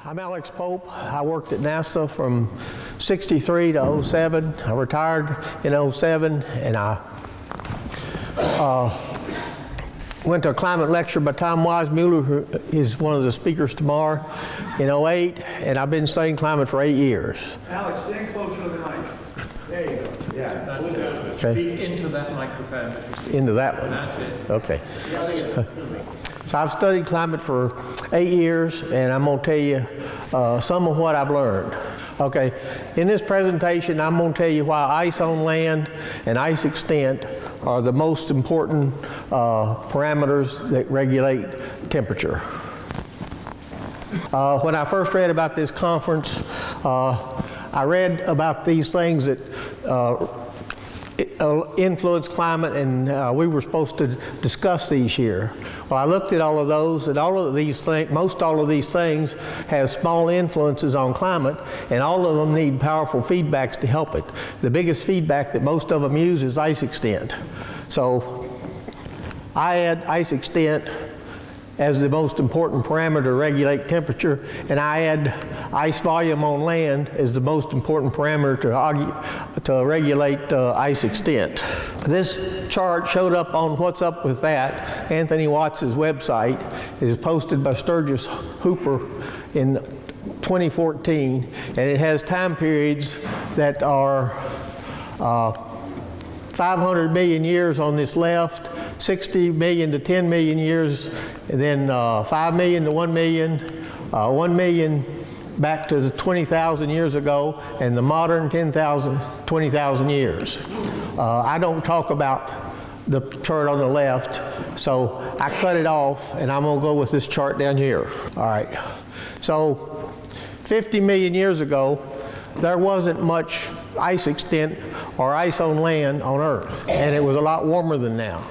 I'm Alex Pope. I worked at NASA from '63 to '07. I retired in '07, and I went to a climate lecture by Tom Weissmuller, who is one of the speakers tomorrow, in '08, and I've been studying climate for 8 years. Alex, stand closer to the mic. There you go. Yeah. That's it. Speak into that microphone. Into that one. That's it. Okay. So I've studied climate for 8 years, and I'm going to tell you some of what I've learned. Okay, in this presentation, I'm going to tell you why ice on land and ice extent are the most important parameters that regulate temperature. When I first read about this conference, I read about these things that influence climate, and we were supposed to discuss these here. Well, I looked at all of those, and all of these things, most all of these things have small influences on climate, and all of them need powerful feedbacks to help it. The biggest feedback that most of them use is ice extent. So I add ice extent as the most important parameter to regulate temperature, and I add ice volume on land as the most important parameter to regulate ice extent. This chart showed up on What's Up With That, Anthony Watts' website. It is posted by Sturgis Hooper in 2014, and it has time periods that are 500 million years on this left, 60 million to 10 million years, and then 5 million to 1 million, 1 million back to the 20,000 years ago, and the modern 20,000 years. I don't talk about the chart on the left, so I cut it off, and I'm going to go with this chart down here. All right. So 50 million years ago, there wasn't much ice extent or ice on land on Earth, and it was a lot warmer than now.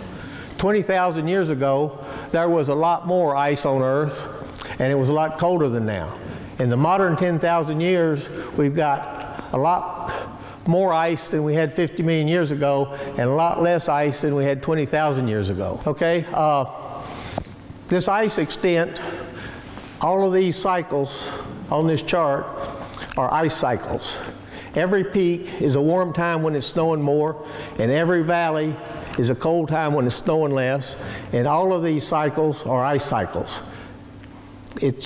20,000 years ago, there was a lot more ice on Earth, and it was a lot colder than now. In the modern 10,000 years, we've got a lot more ice than we had 50 million years ago, and a lot less ice than we had 20,000 years ago. Okay, this ice extent, all of these cycles on this chart are ice cycles. Every peak is a warm time when it's snowing more, and every valley is a cold time when it's snowing less, and all of these cycles are ice cycles. It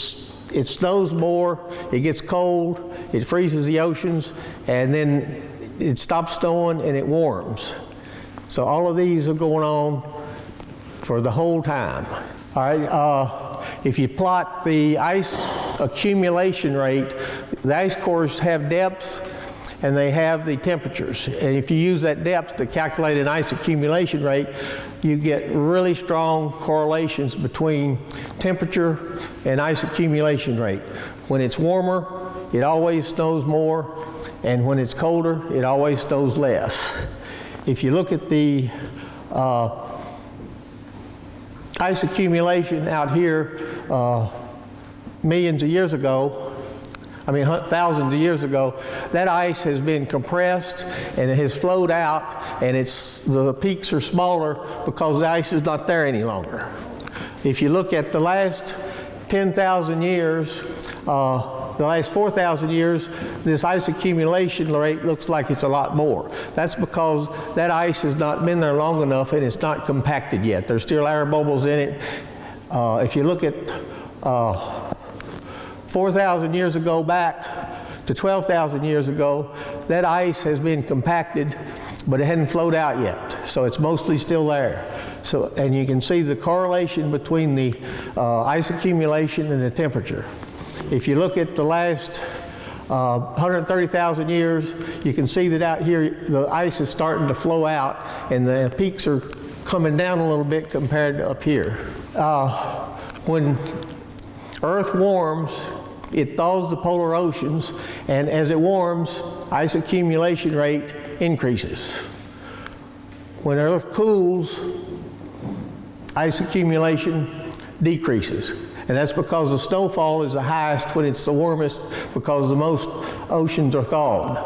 snows more, it gets cold, it freezes the oceans, and then it stops snowing and it warms. So all of these are going on for the whole time. All right, if you plot the ice accumulation rate, the ice cores have depth and they have the temperatures. And if you use that depth to calculate an ice accumulation rate, you get really strong correlations between temperature and ice accumulation rate. When it's warmer, it always snows more, and when it's colder, it always snows less. If you look at the ice accumulation out here millions of years ago, thousands of years ago, that ice has been compressed and it has flowed out, and the peaks are smaller because the ice is not there any longer. If you look at the last 10,000 years, the last 4,000 years, this ice accumulation rate looks like it's a lot more. That's because that ice has not been there long enough and it's not compacted yet. There's still air bubbles in it. If you look at 4,000 years ago back to 12,000 years ago, that ice has been compacted, but it hadn't flowed out yet. So it's mostly still there. So, and you can see the correlation between the ice accumulation and the temperature. If you look at the last 130,000 years, you can see that out here the ice is starting to flow out and the peaks are coming down a little bit compared to up here. When Earth warms, it thaws the polar oceans, and as it warms, ice accumulation rate increases. When Earth cools, ice accumulation decreases. And that's because the snowfall is the highest when it's the warmest, because the most oceans are thawed.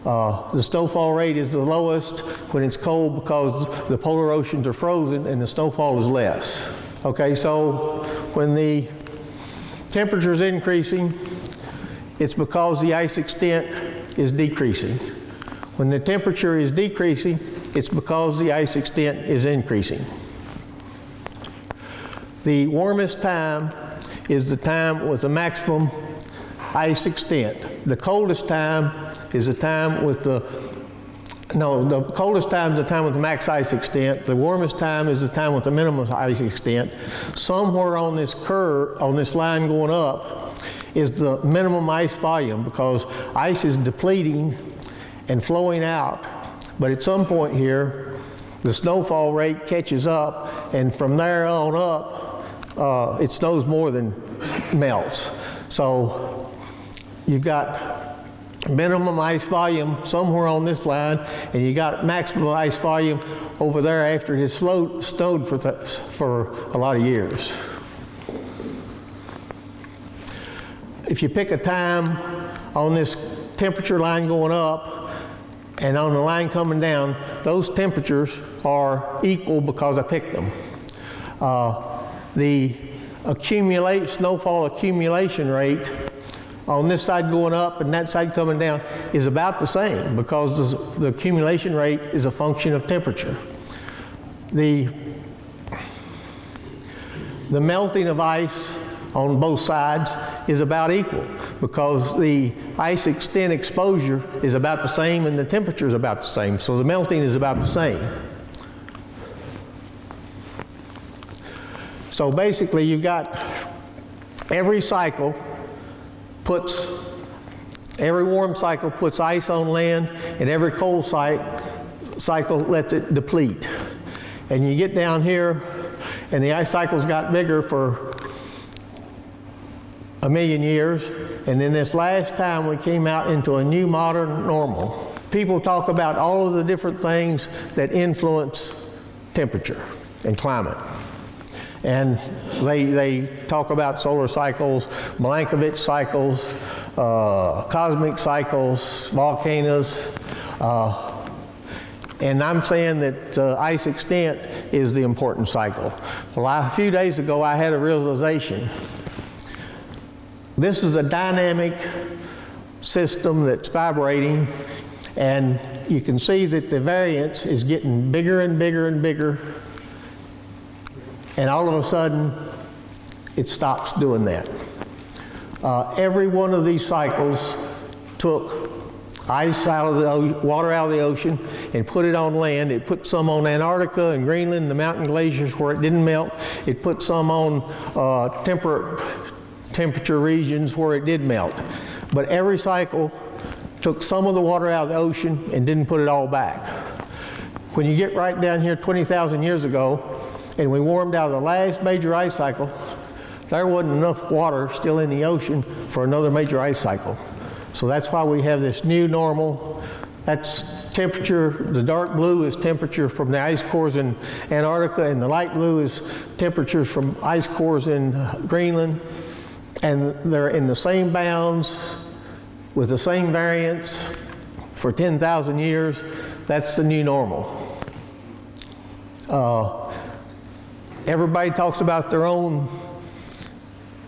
The snowfall rate is the lowest when it's cold because the polar oceans are frozen and the snowfall is less. Okay, so when the temperature is increasing, it's because the ice extent is decreasing. When the temperature is decreasing, it's because the ice extent is increasing. The warmest time is the time with the maximum ice extent. The coldest time is the time with the coldest time is the time with the max ice extent. The warmest time is the time with the minimum ice extent. Somewhere on this curve, on this line going up, is the minimum ice volume, because ice is depleting and flowing out. But at some point here, the snowfall rate catches up, and from there on up, it snows more than melts. So you've got minimum ice volume somewhere on this line, and you got maximum ice volume over there after it has snowed for a lot of years. If you pick a time on this temperature line going up and on the line coming down, those temperatures are equal because I picked them. The snowfall accumulation rate on this side going up and that side coming down is about the same, because the accumulation rate is a function of temperature. The melting of ice on both sides is about equal, because the ice extent exposure is about the same and the temperature is about the same, so the melting is about the same. So basically you've got every warm cycle puts ice on land, and every cold cycle lets it deplete. And you get down here, and the ice cycles got bigger for 1 million years, and then this last time we came out into a new modern normal. People talk about all of the different things that influence temperature and climate. And they talk about solar cycles, Milankovitch cycles, cosmic cycles, volcanoes, and I'm saying that ice extent is the important cycle. Well, a few days ago I had a realization. This is a dynamic system that's vibrating, and you can see that the variance is getting bigger and bigger and bigger. And all of a sudden, it stops doing that. Every one of these cycles took ice out of the water out of the ocean and put it on land. It put some on Antarctica and Greenland, the mountain glaciers where it didn't melt. It put some on temperate temperature regions where it did melt. But every cycle took some of the water out of the ocean and didn't put it all back. When you get right down here 20,000 years ago, and we warmed out of the last major ice cycle, there wasn't enough water still in the ocean for another major ice cycle. So that's why we have this new normal. That's temperature. The dark blue is temperature from the ice cores in Antarctica, and the light blue is temperatures from ice cores in Greenland. And they're in the same bounds with the same variance for 10,000 years. That's the new normal. Everybody talks about their own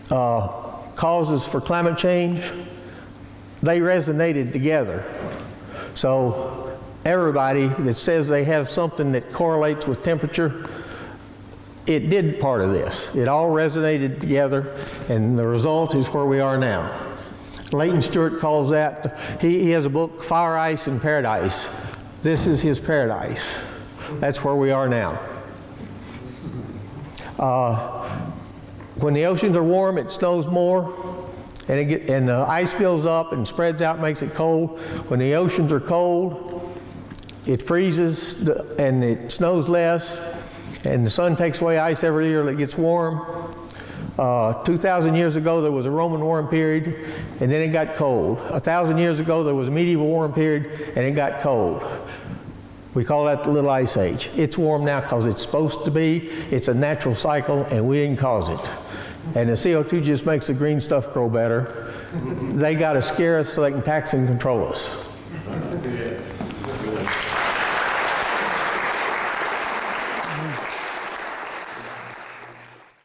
causes for climate change. They resonated together. So everybody that says they have something that correlates with temperature, it did part of this. It all resonated together, and the result is where we are now. Leighton Stewart calls that, he has a book, Fire, Ice, and Paradise. This is his paradise. That's where we are now. When the oceans are warm, it snows more, and the ice builds up and spreads out, makes it cold. When the oceans are cold, it freezes and it snows less, and the sun takes away ice every year that it gets warm. 2,000 years ago there was a Roman warm period, and then it got cold. 1,000 years ago there was a medieval warm period, and it got cold. We call that the Little Ice Age. It's warm now because it's supposed to be. It's a natural cycle, and we didn't cause it. And the CO2 just makes the green stuff grow better. They got to scare us so they can tax and control us.